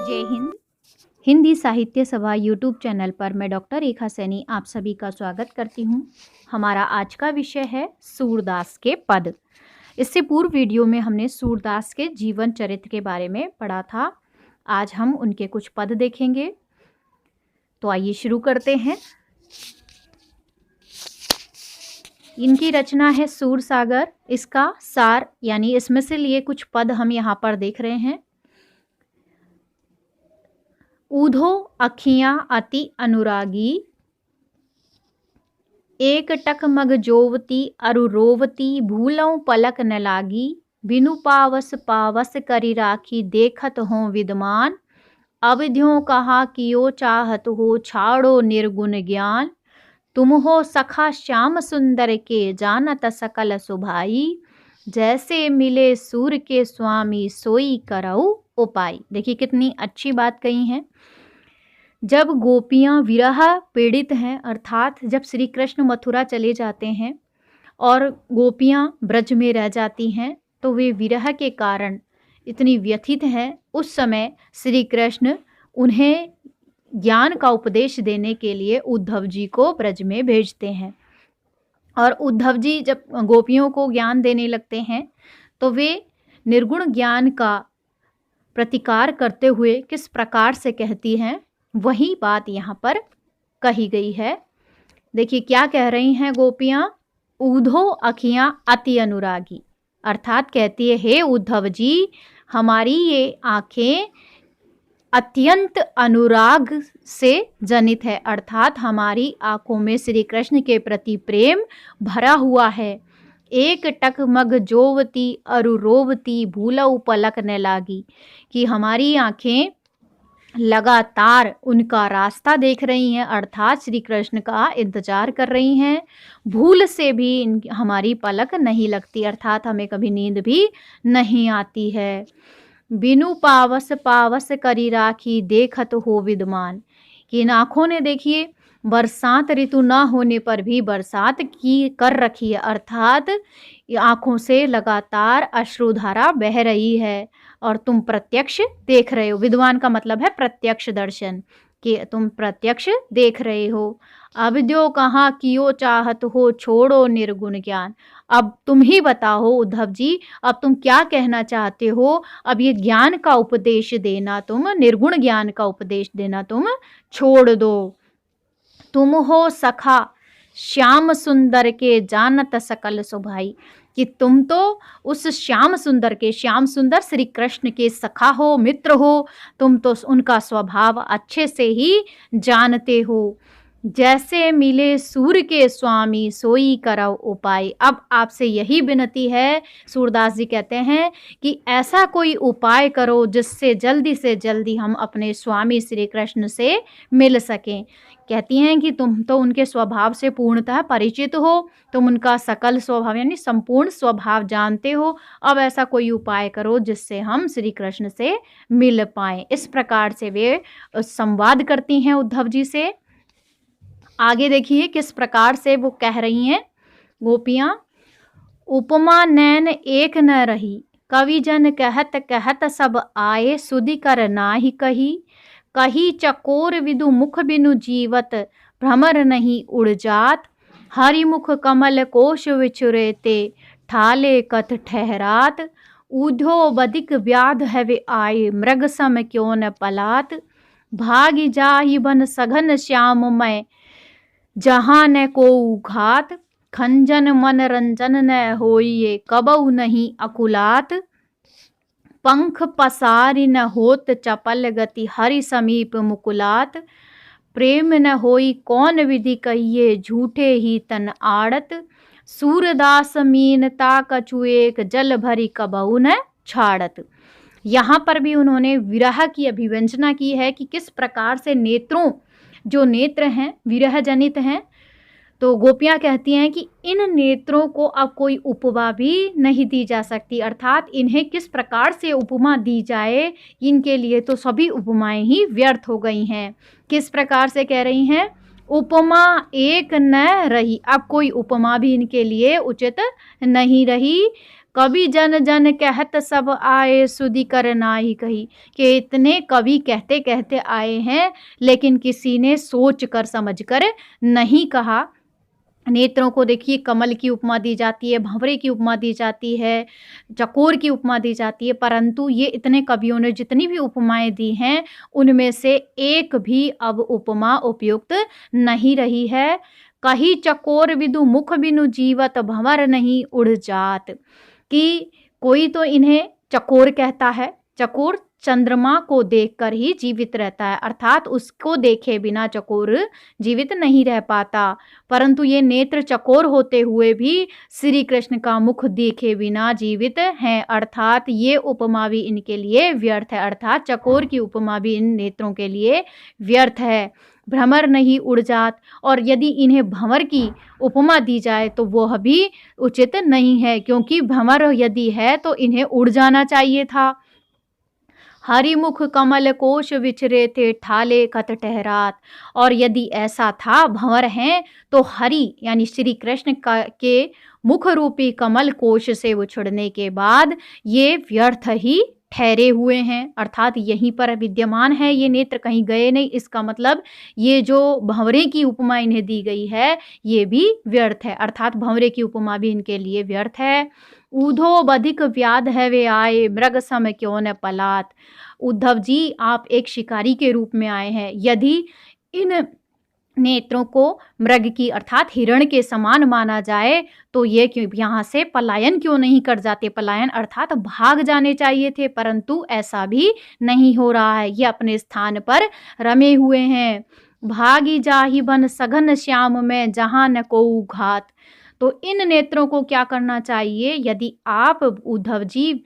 जय हिंद। हिंदी साहित्य सभा यूट्यूब चैनल पर मैं डॉक्टर रेखा सैनी आप सभी का स्वागत करती हूँ। हमारा आज का विषय है सूरदास के पद। इससे पूर्व वीडियो में हमने सूरदास के जीवन चरित्र के बारे में पढ़ा था। आज हम उनके कुछ पद देखेंगे। तो आइए शुरू करते हैं। इनकी रचना है सूरसागर। इसका सार यानी इसमें से लिए कुछ पद हम यहाँ पर देख रहे हैं। ऊधो अखियां अति अनुरागी, एक टक मग जोवती अरु रोवती, भूलऊं पलक न लागी, बिनु पावस पावस करी राखी, देखत हों विद्वान, अविध्यों कहा कियो चाहत हो, छाड़ो निर्गुण ज्ञान, तुम हो सखा श्याम सुंदर के, जानत सकल सुभाई, जैसे मिले सूर के स्वामी, सोई करऊ उपाय। देखिए कितनी अच्छी बात कही है। जब गोपियां विरह पीड़ित हैं, अर्थात जब श्री कृष्ण मथुरा चले जाते हैं और गोपियां ब्रज में रह जाती हैं, तो वे विरह के कारण इतनी व्यथित हैं। उस समय श्री कृष्ण उन्हें ज्ञान का उपदेश देने के लिए उद्धव जी को ब्रज में भेजते हैं। और उद्धव जी जब गोपियों को ज्ञान देने लगते हैं तो वे निर्गुण ज्ञान का प्रतिकार करते हुए किस प्रकार से कहती हैं, वही बात यहाँ पर कही गई है। देखिए क्या कह रही हैं गोपियाँ। ऊधो अखियाँ अति अनुरागी, अर्थात कहती है, हे उद्धव जी, हमारी ये आँखें अत्यंत अनुराग से जनित है, अर्थात हमारी आँखों में श्री कृष्ण के प्रति प्रेम भरा हुआ है। एक टक मग जोवती अरु रोवती, भूलऊ पलक न लागी, कि हमारी आँखें लगातार उनका रास्ता देख रही हैं, अर्थात श्री कृष्ण का इंतजार कर रही हैं। भूल से भी हमारी पलक नहीं लगती, अर्थात हमें कभी नींद भी नहीं आती है। बिनु पावस पावस करी राखी, देखत हो विद्वान, कि इन आँखों ने देखिए बरसात ऋतु ना होने पर भी बरसात की कर रखी है, अर्थात आँखों से लगातार अश्रुधारा बह रही है और तुम प्रत्यक्ष देख रहे हो। विद्वान का मतलब है प्रत्यक्ष दर्शन, कि तुम प्रत्यक्ष देख रहे हो। अब जो कहा कियो चाहत हो, छोड़ो निर्गुण ज्ञान। अब तुम ही बताओ उद्धव जी, अब तुम क्या कहना चाहते हो। अब ये ज्ञान का उपदेश देना, तुम निर्गुण ज्ञान का उपदेश देना तुम छोड़ दो। तुम हो सखा श्याम सुंदर के, जानत सकल सुभाई, कि तुम तो उस श्याम सुंदर के, श्याम सुंदर श्री कृष्ण के सखा हो, मित्र हो, तुम तो उनका स्वभाव अच्छे से ही जानते हो। जैसे मिले सूर के स्वामी, सोई करौ उपाय। अब आपसे यही विनती है, सूरदास जी कहते हैं, कि ऐसा कोई उपाय करो जिससे जल्दी से जल्दी हम अपने स्वामी श्री कृष्ण से मिल सकें। कहती हैं कि तुम तो उनके स्वभाव से पूर्णतः परिचित हो, तुम उनका सकल स्वभाव यानी संपूर्ण स्वभाव जानते हो। अब ऐसा कोई उपाय करो जिससे हम श्री कृष्ण से मिल पाएं। इस प्रकार से वे संवाद करती हैं उद्धव जी से। आगे देखिए किस प्रकार से वो कह रही हैं गोपियाँ। उपमा नैन एक न रही, कवि जन कहत कहत सब आए, सुधि कर नाही कही, कही चकोर विदु मुख बिनु जीवत, भ्रमर नहीं उड़ जात, हरिमुख कमल कोश विचुरेते, ठाले कथ ठहरात, ऊधो बदिक व्याध है आए, मृग सम क्यों न पलात, भागी जाहि बन सघन श्याम मैं, जहाँ न को घात, खंजन मन रंजन न होइए, कबऊ नहीं अकुलात, पंख पसारि न होत चपल गति, हरि समीप मुकुलात, प्रेम न होई कौन विधि कहिए, झूठे ही तन आड़त, सूरदास मीनता कछु एक, जल भरी कबऊ न छाड़त। यहाँ पर भी उन्होंने विरह की अभिव्यंजना की है कि किस प्रकार से नेत्रों, जो नेत्र हैं विरह जनित हैं, तो गोपियाँ कहती हैं कि इन नेत्रों को अब कोई उपमा भी नहीं दी जा सकती, अर्थात इन्हें किस प्रकार से उपमा दी जाए, इनके लिए तो सभी उपमाएं ही व्यर्थ हो गई हैं। किस प्रकार से कह रही हैं, उपमा एक न रही, अब कोई उपमा भी इनके लिए उचित नहीं रही। कवि जन जन कहत सब आए सुधि कर नाहि कही, कि इतने कवि कहते कहते आए हैं लेकिन किसी ने सोच कर समझ कर नहीं कहा। नेत्रों को देखिए कमल की उपमा दी जाती है, भंवरे की उपमा दी जाती है, चकोर की उपमा दी जाती है, परंतु ये इतने कवियों ने जितनी भी उपमाएँ दी हैं, उनमें से एक भी अब उपमा उपयुक्त नहीं रही है। कही चकोर विदु मुख बिनु जीवत भंवर नहीं उड़ जात, कि कोई तो इन्हें चकोर कहता है। चकोर चंद्रमा को देखकर ही जीवित रहता है, अर्थात उसको देखे बिना चकोर जीवित नहीं रह पाता। परंतु ये नेत्र चकोर होते हुए भी श्री कृष्ण का मुख देखे बिना जीवित हैं, अर्थात ये उपमा भी इनके लिए व्यर्थ है, अर्थात चकोर की उपमा भी इन नेत्रों के लिए व्यर्थ है। भ्रमर नहीं उड़ जात, और यदि इन्हें भंवर की उपमा दी जाए तो वह भी उचित नहीं है, क्योंकि भंवर यदि है तो इन्हें उड़ जाना चाहिए था। हरिमुख कमल कोश विचरे थे ठाले कत ठहरात, और यदि ऐसा था भंवर हैं तो हरि यानी श्री कृष्ण के मुख रूपी कमल कोश से उछड़ने के बाद ये व्यर्थ ही ठहरे हुए हैं, अर्थात यहीं पर विद्यमान है, ये नेत्र कहीं गए नहीं। इसका मतलब ये जो भंवरे की उपमा इन्हें दी गई है ये भी व्यर्थ है, अर्थात भंवरे की उपमा भी इनके लिए व्यर्थ है। ऊधो बधिक व्याध है वे आए मृग सम क्यों न पलात, उद्धव जी आप एक शिकारी के रूप में आए हैं, यदि इन नेत्रों को मृग की अर्थात हिरण के समान माना जाए तो ये क्यों यहाँ से पलायन क्यों नहीं कर जाते। पलायन अर्थात भाग जाने चाहिए थे, परंतु ऐसा भी नहीं हो रहा है, ये अपने स्थान पर रमे हुए हैं। भागी जाहि बन सघन श्याम में जहाँ न कोउ घात, तो इन नेत्रों को क्या करना चाहिए, यदि आप उद्धव जी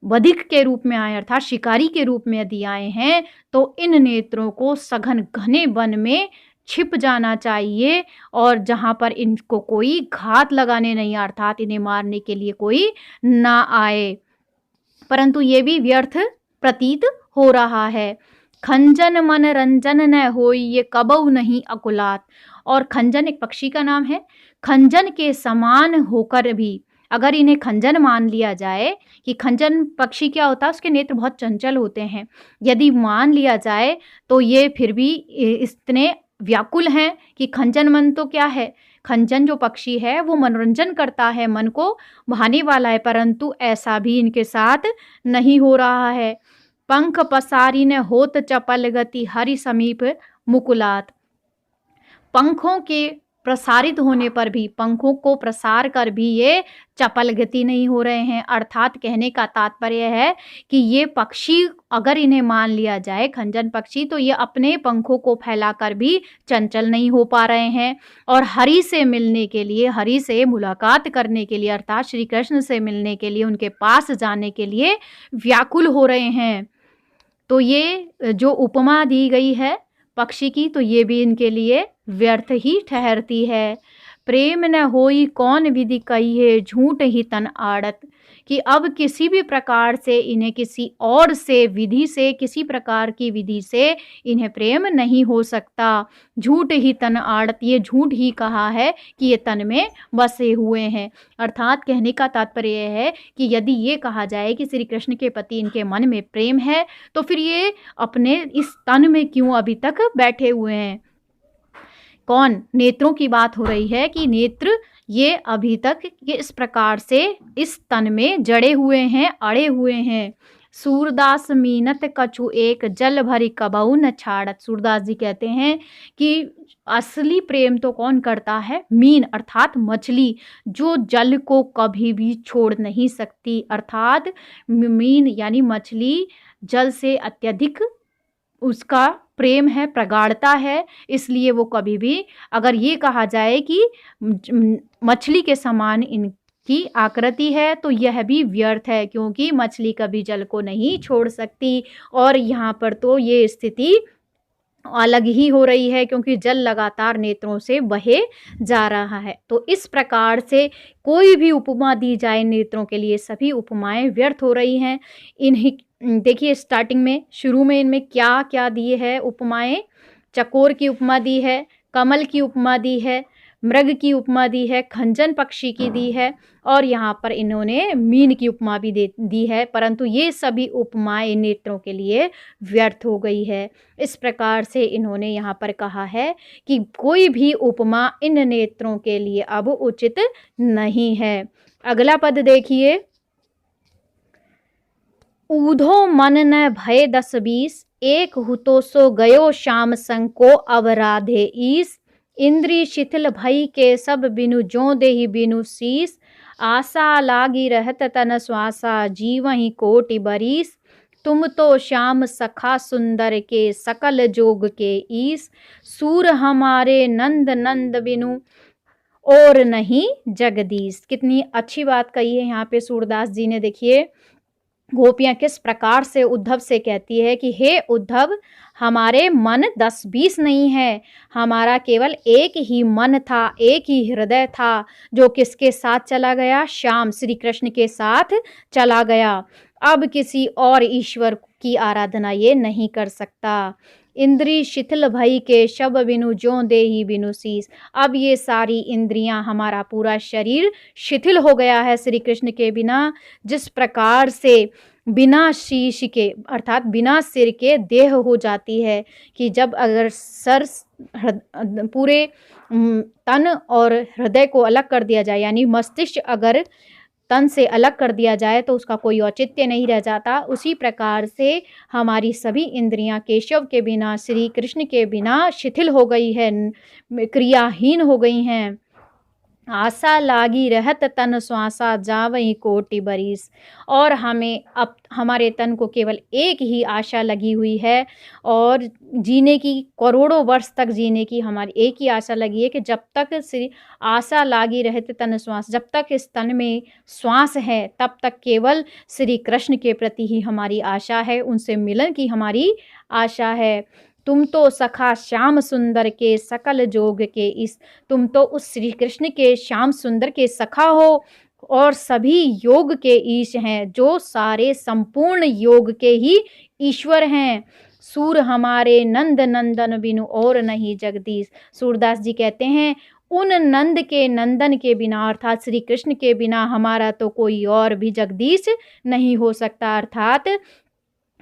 बधिक के रूप में आए अर्थात शिकारी के रूप में यदि आए हैं तो इन नेत्रों को सघन घने वन में छिप जाना चाहिए, और जहां पर इनको कोई घात लगाने नहीं अर्थात इन्हें मारने के लिए कोई ना आए, परंतु ये भी व्यर्थ प्रतीत हो रहा है। खंजन मन रंजन न होई ये कबऊ नहीं अकुलात, और खंजन एक पक्षी का नाम है। खंजन के समान होकर भी अगर इन्हें खंजन मान लिया जाए कि खंजन पक्षी क्या होता है, उसके नेत्र बहुत चंचल होते हैं, यदि मान लिया जाए तो ये फिर भी इतने व्याकुल हैं कि खंजन मन तो क्या है, खंजन जो पक्षी है वो मनोरंजन करता है, मन को भाने वाला है, परंतु ऐसा भी इनके साथ नहीं हो रहा है। पंख पसारी न होत चपल गति हरि समीप मुकुलात, पंखों के प्रसारित होने पर भी, पंखों को प्रसार कर भी ये चपल गति नहीं हो रहे हैं, अर्थात कहने का तात्पर्य है कि ये पक्षी अगर इन्हें मान लिया जाए खंजन पक्षी तो ये अपने पंखों को फैलाकर भी चंचल नहीं हो पा रहे हैं, और हरि से मिलने के लिए, हरि से मुलाकात करने के लिए अर्थात श्री कृष्ण से मिलने के लिए, उनके पास जाने के लिए व्याकुल हो रहे हैं। तो ये जो उपमा दी गई है पक्षी की तो ये भी इनके लिए व्यर्थ ही ठहरती है। प्रेम न होई कौन विधि कहिए झूठ ही तन आड़त, कि अब किसी भी प्रकार से इन्हें किसी और से विधि से, किसी प्रकार की विधि से इन्हें प्रेम नहीं हो सकता। झूठ ही तन आड़त, ये झूठ ही कहा है कि ये तन में बसे हुए हैं, अर्थात कहने का तात्पर्य है कि यदि ये कहा जाए कि श्री कृष्ण के प्रति इनके मन में प्रेम है तो फिर ये अपने इस तन में क्यों अभी तक बैठे हुए हैं। कौन, नेत्रों की बात हो रही है कि नेत्र ये अभी तक ये इस प्रकार से इस तन में जड़े हुए हैं, अड़े हुए हैं। सूरदास मीनत कछु एक जल भरी कबहू न छाड़त, सूरदास जी कहते हैं कि असली प्रेम तो कौन करता है, मीन अर्थात मछली, जो जल को कभी भी छोड़ नहीं सकती, अर्थात मीन यानी मछली जल से अत्यधिक उसका प्रेम है, प्रगाढ़ता है, इसलिए वो कभी भी, अगर ये कहा जाए कि मछली के समान इनकी आकृति है तो यह भी व्यर्थ है, क्योंकि मछली कभी जल को नहीं छोड़ सकती, और यहाँ पर तो ये स्थिति अलग ही हो रही है क्योंकि जल लगातार नेत्रों से बहे जा रहा है। तो इस प्रकार से कोई भी उपमा दी जाए नेत्रों के लिए सभी उपमाएं व्यर्थ हो रही हैं। इन्हीं देखिए स्टार्टिंग में, शुरू में इनमें क्या क्या दिए है उपमाएं, चकोर की उपमा दी है, कमल की उपमा दी है, मृग की उपमा दी है, खंजन पक्षी की दी है और यहाँ पर इन्होंने मीन की उपमा भी दी है, परंतु ये सभी उपमाएं नेत्रों के लिए व्यर्थ हो गई है। इस प्रकार से इन्होंने यहाँ पर कहा है कि कोई भी उपमा इन नेत्रों के लिए अब उचित नहीं है। अगला पद देखिए, ऊधो मन न भय 10-20, एक हुतो सो गयो श्याम संग को अवराधे ईस। इंद्री शिथिल भई के सब बिनु जो देहि बिनु शीस, आशा लागी रहत तन श्वासा जीवहि कोटि बरीस। तुम तो श्याम सखा सुंदर के सकल जोग के ईस, सूर हमारे नंद नंद बिनु और नहीं जगदीश। कितनी अच्छी बात कही है यहाँ पे सूरदास जी ने। देखिए गोपियाँ किस प्रकार से उद्धव से कहती है कि हे उद्धव, हमारे मन 10-20 नहीं है, हमारा केवल एक ही मन था, एक ही हृदय था, जो किसके साथ चला गया? श्याम श्री कृष्ण के साथ चला गया। अब किसी और ईश्वर की आराधना ये नहीं कर सकता। इंद्री शिथिल भई के शब बिनु ज्यों देहि बिनु शीस। अब ये सारी इंद्रियां, हमारा पूरा शरीर शिथिल हो गया है श्री कृष्ण के बिना। जिस प्रकार से बिना शीश के अर्थात बिना सिर के देह हो जाती है, कि जब अगर सर पूरे तन और हृदय को अलग कर दिया जाए, यानी मस्तिष्क अगर तन से अलग कर दिया जाए तो उसका कोई औचित्य नहीं रह जाता। उसी प्रकार से हमारी सभी इंद्रियां केशव के बिना, श्री कृष्ण के बिना शिथिल हो गई है, क्रियाहीन हो गई हैं। आशा लागी रहत तन श्वासा जावई कोटि बरीस। और हमें अब हमारे तन को केवल एक ही आशा लगी हुई है, और जीने की, करोड़ों वर्ष तक जीने की हमारी एक ही आशा लगी है कि जब तक श्री आशा लागी रहत तन श्वास, जब तक इस तन में श्वास है तब तक केवल श्री कृष्ण के प्रति ही हमारी आशा है, उनसे मिलन की हमारी आशा है। तुम तो सखा श्याम सुंदर के सकल जोग के इस, तुम तो उस श्री कृष्ण के श्याम सुंदर के सखा हो और सभी योग के ईश हैं, जो सारे संपूर्ण योग के ही ईश्वर हैं। सूर हमारे नंद नंदन बिनु और नहीं जगदीश। सूरदास जी कहते हैं उन नंद के नंदन के बिना अर्थात श्री कृष्ण के बिना हमारा तो कोई और भी जगदीश नहीं हो सकता। अर्थात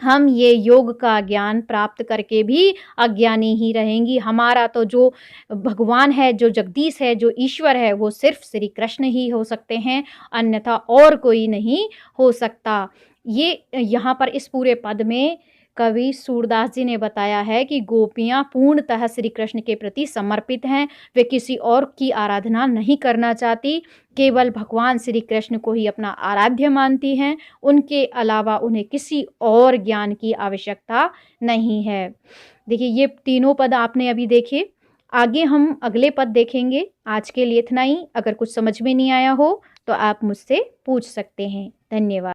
हम ये योग का ज्ञान प्राप्त करके भी अज्ञानी ही रहेंगी। हमारा तो जो भगवान है, जो जगदीश है, जो ईश्वर है, वो सिर्फ श्री कृष्ण ही हो सकते हैं, अन्यथा और कोई नहीं हो सकता। ये यहाँ पर इस पूरे पद में कवि सूरदास जी ने बताया है कि गोपियाँ पूर्णतः श्री कृष्ण के प्रति समर्पित हैं, वे किसी और की आराधना नहीं करना चाहती, केवल भगवान श्री कृष्ण को ही अपना आराध्य मानती हैं, उनके अलावा उन्हें किसी और ज्ञान की आवश्यकता नहीं है। देखिए ये तीनों पद आपने अभी देखे, आगे हम अगले पद देखेंगे। आज के लिए इतना ही। अगर कुछ समझ में नहीं आया हो तो आप मुझसे पूछ सकते हैं। धन्यवाद।